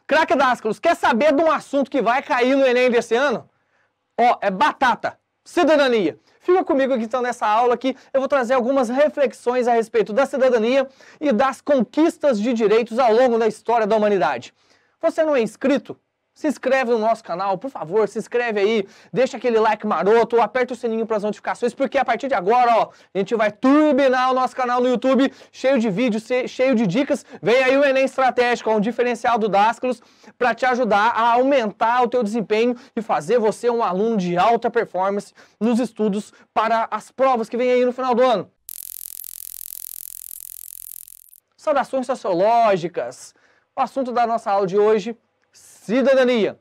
Craque Dáscalos, quer saber de um assunto que vai cair no Enem desse ano? Ó, é batata, cidadania. Fica comigo aqui então nessa aula que eu vou trazer algumas reflexões a respeito da cidadania e das conquistas de direitos ao longo da história da humanidade. Você não é inscrito? Se inscreve no nosso canal, por favor, se inscreve aí, deixa aquele like maroto, aperta o sininho para as notificações, porque a partir de agora, ó, a gente vai turbinar o nosso canal no YouTube, cheio de vídeos, cheio de dicas. Vem aí o Enem Estratégico, um diferencial do Dáscalos, para te ajudar a aumentar o teu desempenho e fazer você um aluno de alta performance nos estudos para as provas que vem aí no final do ano. Saudações sociológicas. O assunto da nossa aula de hoje: cidadania.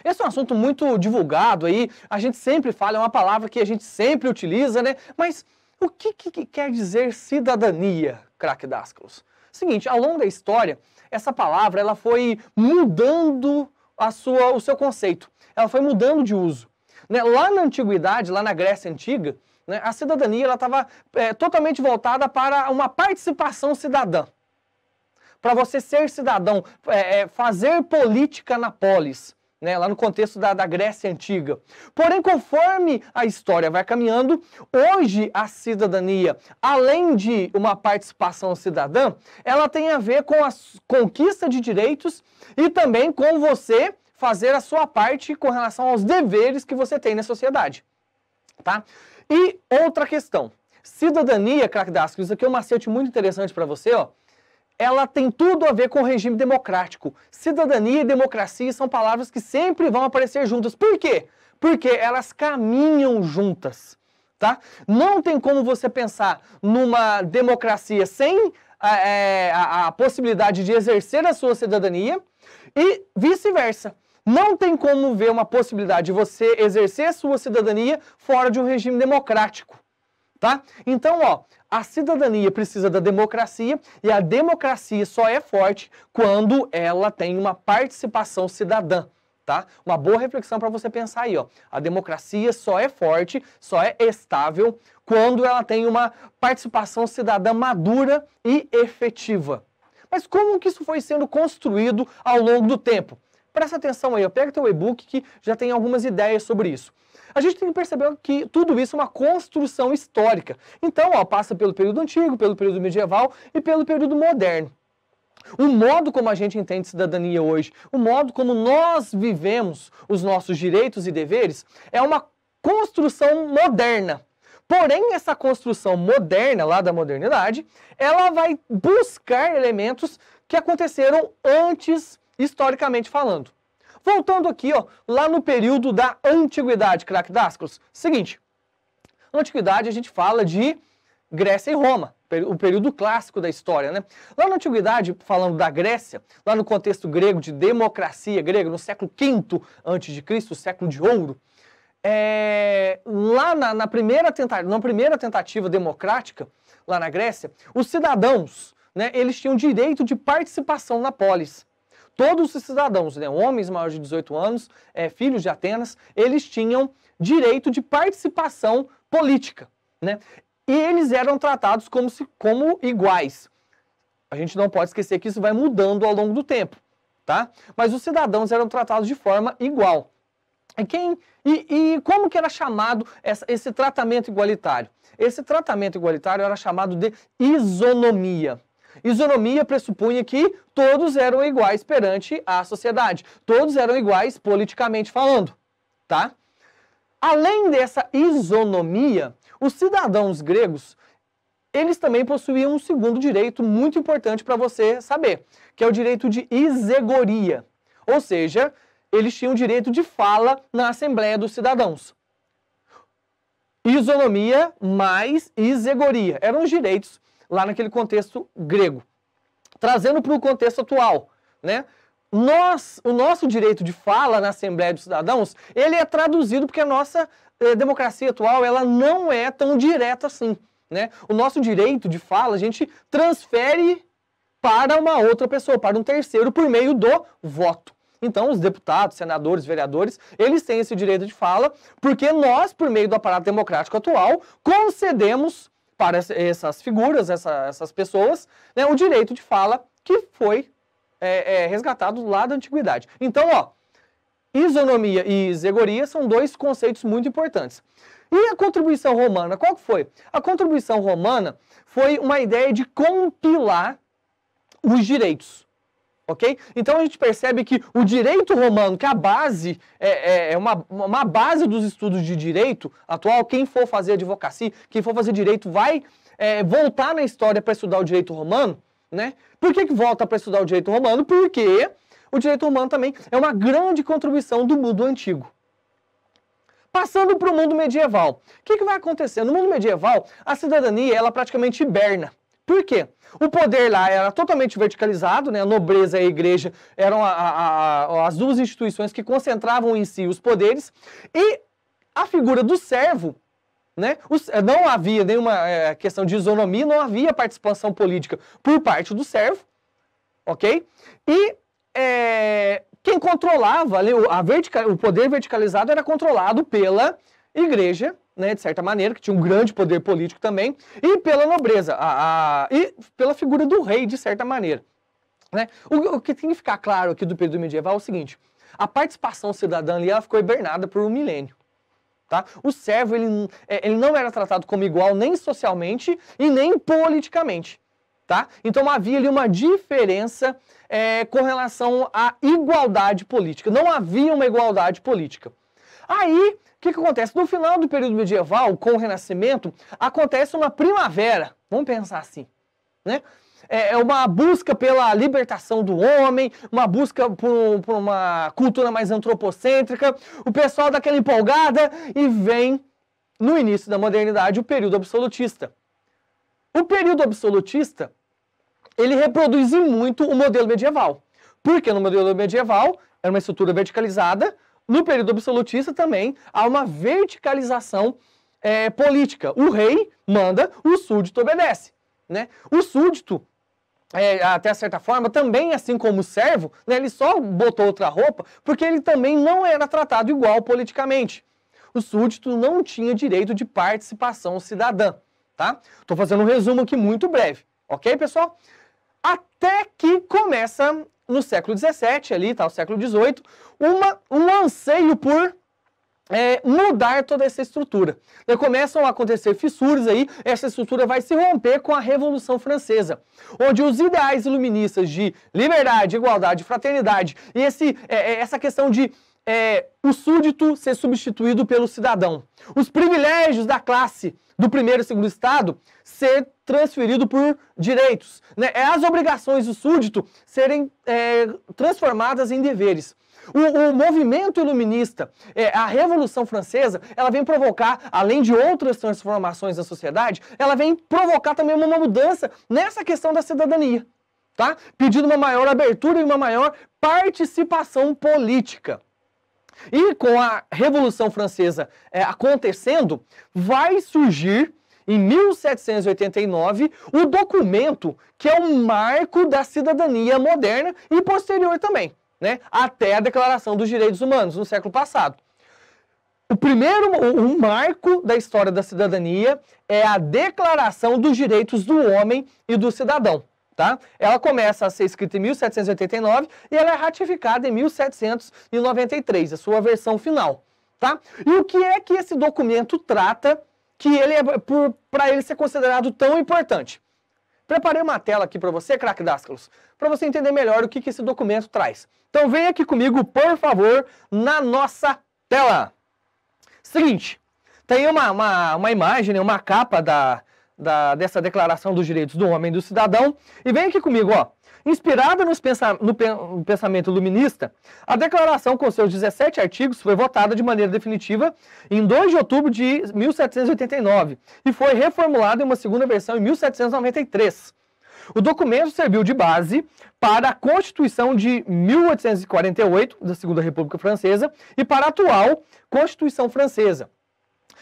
Esse é um assunto muito divulgado aí, a gente sempre fala, é uma palavra que a gente sempre utiliza, né? Mas o que quer dizer cidadania, craque Dáscalos? Seguinte, ao longo da história, essa palavra ela foi mudando o seu conceito, ela foi mudando de uso. Né? Lá na antiguidade, lá na Grécia Antiga, né, a cidadania estava totalmente voltada para uma participação cidadã. Para você ser cidadão, fazer política na polis, né, lá no contexto da Grécia Antiga. Porém, conforme a história vai caminhando, hoje a cidadania, além de uma participação cidadã, ela tem a ver com a conquista de direitos e também com você fazer a sua parte com relação aos deveres que você tem na sociedade. Tá? E outra questão, cidadania, craque Dáscalos, isso aqui é um macete muito interessante para você, ó. Ela tem tudo a ver com o regime democrático. Cidadania e democracia são palavras que sempre vão aparecer juntas. Por quê? Porque elas caminham juntas, tá? Não tem como você pensar numa democracia sem a possibilidade de exercer a sua cidadania e vice-versa. Não tem como ver uma possibilidade de você exercer a sua cidadania fora de um regime democrático. Tá? Então, ó, a cidadania precisa da democracia e a democracia só é forte quando ela tem uma participação cidadã. Tá? Uma boa reflexão para você pensar aí. Ó. A democracia só é forte, só é estável quando ela tem uma participação cidadã madura e efetiva. Mas como que isso foi sendo construído ao longo do tempo? Presta atenção aí, ó. Pega teu e-book que já tem algumas ideias sobre isso. A gente tem que perceber que tudo isso é uma construção histórica. Então, ó, passa pelo período antigo, pelo período medieval e pelo período moderno. O modo como a gente entende cidadania hoje, o modo como nós vivemos os nossos direitos e deveres, é uma construção moderna. Porém, essa construção moderna, lá da modernidade, ela vai buscar elementos que aconteceram antes, historicamente falando. Voltando aqui, ó, lá no período da Antiguidade, craque Dáscalos. Seguinte, na Antiguidade a gente fala de Grécia e Roma, o período clássico da história, né? Lá na Antiguidade, falando da Grécia, lá no contexto grego de democracia grega, no século V a.C., o século de ouro, lá na primeira tentativa democrática, lá na Grécia, os cidadãos, né, eles tinham direito de participação na polis. Todos os cidadãos, né, homens maiores de 18 anos, filhos de Atenas, eles tinham direito de participação política, né? E eles eram tratados como iguais. A gente não pode esquecer que isso vai mudando ao longo do tempo, tá? Mas os cidadãos eram tratados de forma igual. E como que era chamado esse tratamento igualitário? Esse tratamento igualitário era chamado de isonomia. Isonomia pressupunha que todos eram iguais perante a sociedade. Todos eram iguais politicamente falando, tá? Além dessa isonomia, os cidadãos gregos, eles também possuíam um segundo direito muito importante para você saber, que é o direito de isegoria. Ou seja, eles tinham direito de fala na Assembleia dos Cidadãos. Isonomia mais isegoria. Eram os direitos lá naquele contexto grego. Trazendo para o contexto atual, né? O nosso direito de fala na Assembleia dos Cidadãos, ele é traduzido porque a nossa democracia atual, ela não é tão direta assim, né? O nosso direito de fala, a gente transfere para uma outra pessoa, para um terceiro, por meio do voto. Então, os deputados, senadores, vereadores, eles têm esse direito de fala, porque nós, por meio do aparato democrático atual, concedemos para essas figuras, essas pessoas, né, o direito de fala que foi resgatados lá da antiguidade. Então, ó, isonomia e isegoria são dois conceitos muito importantes. E a contribuição romana, qual que foi? A contribuição romana foi uma ideia de compilar os direitos. Ok? Então a gente percebe que o direito romano, que a base é uma base dos estudos de direito atual, quem for fazer advocacia, quem for fazer direito vai voltar na história para estudar o direito romano, né? Por que volta para estudar o direito romano? Porque o direito romano também é uma grande contribuição do mundo antigo. Passando para o mundo medieval, o que vai acontecer? No mundo medieval, a cidadania ela praticamente hiberna. Por quê? O poder lá era totalmente verticalizado, né? A nobreza e a igreja eram as duas instituições que concentravam em si os poderes, e a figura do servo, né? Não havia nenhuma questão de isonomia, não havia participação política por parte do servo, ok? E quem controlava ali, o poder verticalizado era controlado pela igreja, né, de certa maneira, que tinha um grande poder político também, e pela nobreza, e pela figura do rei, de certa maneira. Né? O que tem que ficar claro aqui do período medieval é o seguinte: a participação cidadã ali ela ficou hibernada por um milênio. Tá? O servo ele não era tratado como igual nem socialmente e nem politicamente. Tá? Então havia ali uma diferença com relação à igualdade política. Não havia uma igualdade política. Aí, o que acontece? No final do período medieval, com o Renascimento, acontece uma primavera. Vamos pensar assim, né? É uma busca pela libertação do homem, uma busca por uma cultura mais antropocêntrica. O pessoal dá aquela empolgada e vem, no início da modernidade, o período absolutista. O período absolutista, ele reproduz muito o modelo medieval. Porque no modelo medieval, era uma estrutura verticalizada. No período absolutista também há uma verticalização política. O rei manda, o súdito obedece. Né? O súdito, até certa forma, também assim como o servo, né, ele só botou outra roupa porque ele também não era tratado igual politicamente. O súdito não tinha direito de participação cidadã. Tá? Estou fazendo um resumo aqui muito breve. Ok, pessoal? Até que começa no século XVII, ali, tá, o século XVIII, um anseio por mudar toda essa estrutura. Daí começam a acontecer fissuras aí, essa estrutura vai se romper com a Revolução Francesa, onde os ideais iluministas de liberdade, igualdade, fraternidade e essa questão de o súdito ser substituído pelo cidadão, os privilégios da classe do primeiro e segundo estado ser transferido por direitos, né? As obrigações do súdito serem transformadas em deveres. O movimento iluminista, a Revolução Francesa, ela vem provocar, além de outras transformações na sociedade, ela vem provocar também uma mudança nessa questão da cidadania, tá? Pedindo uma maior abertura e uma maior participação política. E com a Revolução Francesa acontecendo, vai surgir, em 1789, o documento que é um marco da cidadania moderna e posterior também, né, até a Declaração dos Direitos Humanos, no século passado. O marco da história da cidadania é a Declaração dos Direitos do Homem e do Cidadão. Tá? Ela começa a ser escrita em 1789 e ela é ratificada em 1793, a sua versão final. Tá? E o que é que esse documento trata que ele para ele ser considerado tão importante? Preparei uma tela aqui para você, craque Dascalos, para você entender melhor o que esse documento traz. Então vem aqui comigo, por favor, na nossa tela. Seguinte, tem uma imagem, uma capa dessa Declaração dos Direitos do Homem e do Cidadão. E vem aqui comigo, ó. Inspirada no pensamento iluminista, a declaração com seus 17 artigos foi votada de maneira definitiva em 2 de outubro de 1789 e foi reformulada em uma segunda versão em 1793. O documento serviu de base para a Constituição de 1848, da Segunda República Francesa, e para a atual Constituição Francesa.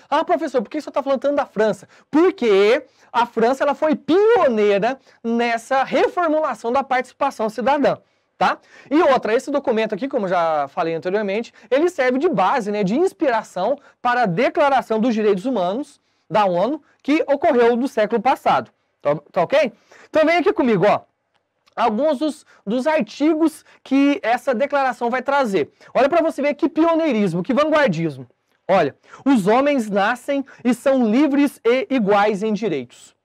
Ah, professor, por que você está falando tanto da França? Porque a França ela foi pioneira nessa reformulação da participação cidadã. Tá? E outra, esse documento aqui, como já falei anteriormente, ele serve de base, né, de inspiração para a Declaração dos Direitos Humanos da ONU, que ocorreu no século passado. Tá ok? Então vem aqui comigo, ó. alguns dos artigos que essa declaração vai trazer. Olha para você ver que pioneirismo, que vanguardismo. Olha, os homens nascem e são livres e iguais em direitos.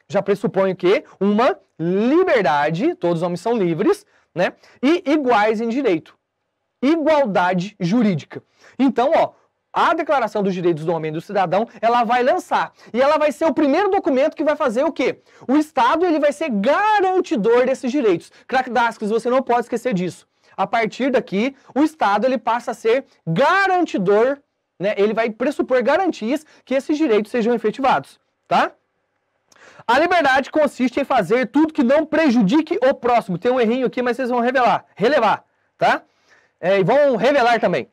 Já pressupõe que uma liberdade, todos os homens são livres, né? E iguais em direito. Igualdade jurídica. Então, ó, a Declaração dos Direitos do Homem e do Cidadão, ela vai lançar. E ela vai ser o primeiro documento que vai fazer o quê? O Estado, ele vai ser garantidor desses direitos. Craque Dascos, você não pode esquecer disso. A partir daqui, o Estado, ele passa a ser garantidor, né? Ele vai pressupor garantias que esses direitos sejam efetivados, tá? A liberdade consiste em fazer tudo que não prejudique o próximo. Tem um errinho aqui, mas vocês vão relevar, tá? E vão revelar também.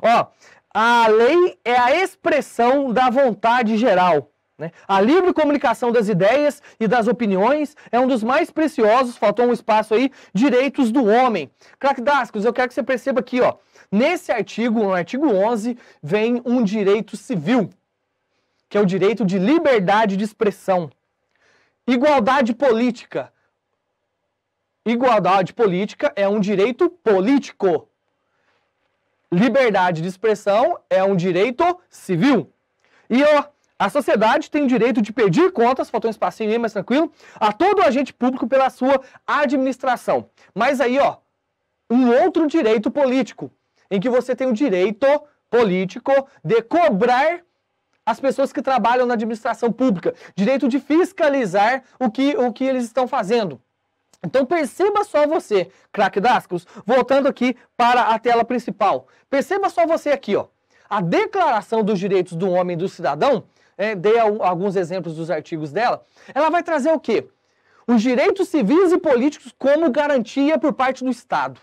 Ó, a lei é a expressão da vontade geral, né? A livre comunicação das ideias e das opiniões é um dos mais preciosos, faltou um espaço aí, direitos do homem. Craque Dascos, eu quero que você perceba aqui, ó, nesse artigo, no artigo 11, vem um direito civil, que é o direito de liberdade de expressão. Igualdade política. Igualdade política é um direito político. Liberdade de expressão é um direito civil. E ó, a sociedade tem o direito de pedir contas, faltou um espacinho aí, mas tranquilo, a todo agente público pela sua administração. Mas aí, ó, um outro direito político, em que você tem o direito político de cobrar as pessoas que trabalham na administração pública, direito de fiscalizar o que eles estão fazendo. Então perceba só você, craque Dascos, voltando aqui para a tela principal. Perceba só você aqui, ó. A Declaração dos Direitos do Homem e do Cidadão, dei alguns exemplos dos artigos dela, ela vai trazer o quê? Os direitos civis e políticos como garantia por parte do Estado.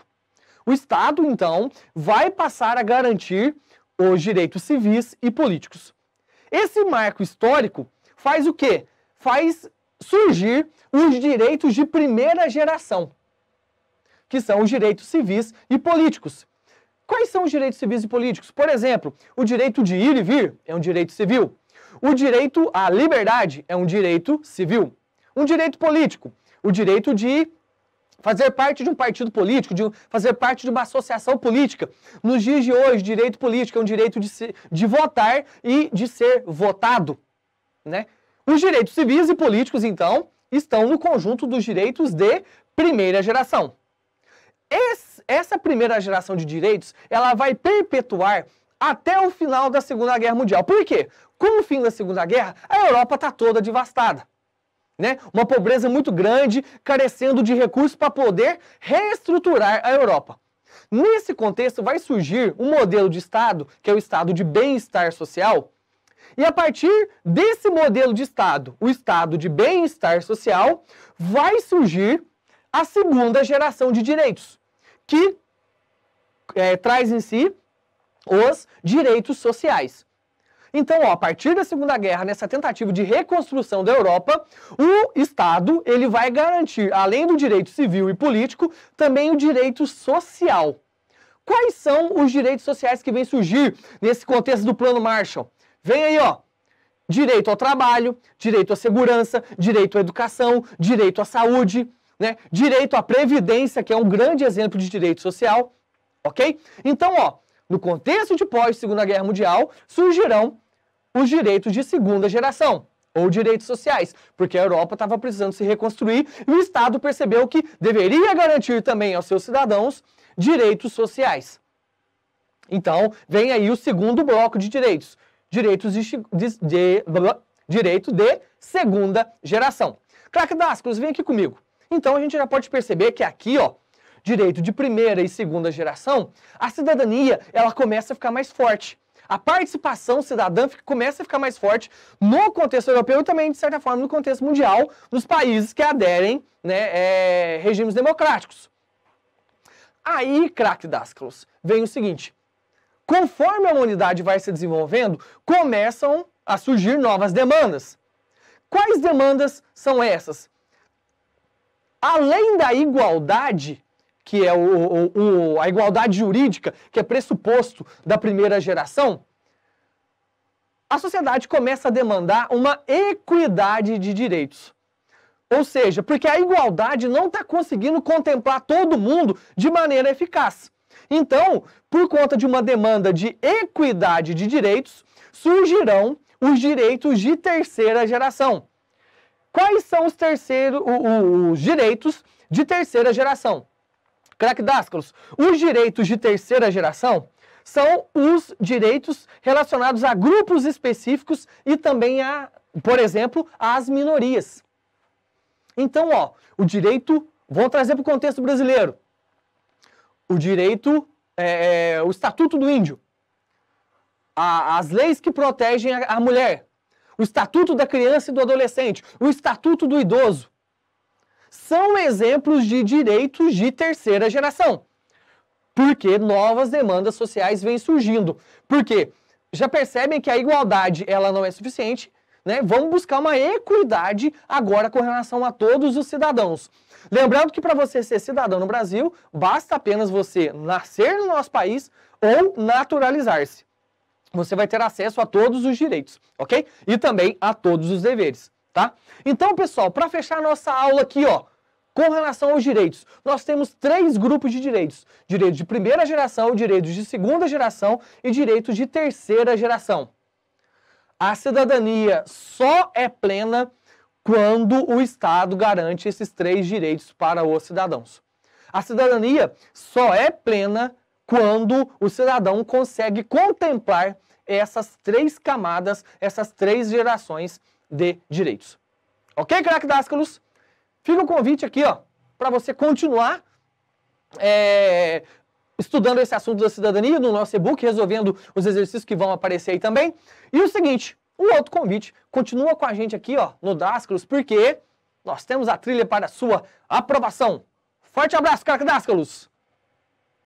O Estado, então, vai passar a garantir os direitos civis e políticos. Esse marco histórico faz o quê? Faz surgir os direitos de primeira geração, que são os direitos civis e políticos. Quais são os direitos civis e políticos? Por exemplo, o direito de ir e vir é um direito civil. O direito à liberdade é um direito civil. Um direito político, o direito de fazer parte de um partido político, de fazer parte de uma associação política. Nos dias de hoje, direito político é um direito de votar e de ser votado, né? Os direitos civis e políticos, então, estão no conjunto dos direitos de primeira geração. Essa primeira geração de direitos, ela vai perpetuar até o final da Segunda Guerra Mundial. Por quê? Com o fim da Segunda Guerra, a Europa está toda devastada, né? Uma pobreza muito grande, carecendo de recursos para poder reestruturar a Europa. Nesse contexto, vai surgir um modelo de Estado, que é o Estado de bem-estar social. E a partir desse modelo de Estado, o Estado de bem-estar social, vai surgir a segunda geração de direitos, que traz em si os direitos sociais. Então, ó, a partir da Segunda Guerra, nessa tentativa de reconstrução da Europa, o Estado ele vai garantir, além do direito civil e político, também o direito social. Quais são os direitos sociais que vêm surgir nesse contexto do Plano Marshall? Vem aí, ó, direito ao trabalho, direito à segurança, direito à educação, direito à saúde, né? Direito à previdência, que é um grande exemplo de direito social, ok? Então, ó, no contexto de pós-Segunda Guerra Mundial, surgirão os direitos de segunda geração, ou direitos sociais, porque a Europa estava precisando se reconstruir e o Estado percebeu que deveria garantir também aos seus cidadãos direitos sociais. Então, vem aí o segundo bloco de direitos. Direito de segunda geração. Craque Dascos, vem aqui comigo. Então a gente já pode perceber que aqui, ó, direito de primeira e segunda geração, a cidadania, ela começa a ficar mais forte. A participação cidadã começa a ficar mais forte no contexto europeu e também, de certa forma, no contexto mundial, nos países que aderem, né, regimes democráticos. Aí, craque Dascos, vem o seguinte. Conforme a humanidade vai se desenvolvendo, começam a surgir novas demandas. Quais demandas são essas? Além da igualdade, que é a igualdade jurídica, que é pressuposto da primeira geração, a sociedade começa a demandar uma equidade de direitos. Ou seja, porque a igualdade não está conseguindo contemplar todo mundo de maneira eficaz. Então, por conta de uma demanda de equidade de direitos, surgirão os direitos de terceira geração. Quais são os direitos de terceira geração? Craque Dascalos, os direitos de terceira geração são os direitos relacionados a grupos específicos e também a, por exemplo, às minorias. Então, o direito, vamos trazer para o contexto brasileiro, o direito, o Estatuto do Índio, as leis que protegem a mulher, o Estatuto da Criança e do Adolescente, o Estatuto do Idoso, são exemplos de direitos de terceira geração. Porque novas demandas sociais vêm surgindo. Porque já percebem que a igualdade ela não é suficiente, né? Vamos buscar uma equidade agora com relação a todos os cidadãos. Lembrando que para você ser cidadão no Brasil, basta apenas você nascer no nosso país ou naturalizar-se. Você vai ter acesso a todos os direitos, ok? E também a todos os deveres, tá? Então, pessoal, para fechar nossa aula aqui, com relação aos direitos, nós temos 3 grupos de direitos. Direitos de primeira geração, direitos de segunda geração e direitos de terceira geração. A cidadania só é plena quando o Estado garante esses 3 direitos para os cidadãos. A cidadania só é plena quando o cidadão consegue contemplar essas 3 camadas, essas 3 gerações de direitos. Ok, craque Dascalos? Fica o convite aqui, para você continuar estudando esse assunto da cidadania no nosso e-book, resolvendo os exercícios que vão aparecer aí também. E o seguinte, um outro convite, continua com a gente aqui, no Dascalos, porque nós temos a trilha para a sua aprovação. Forte abraço, craque Dascalos!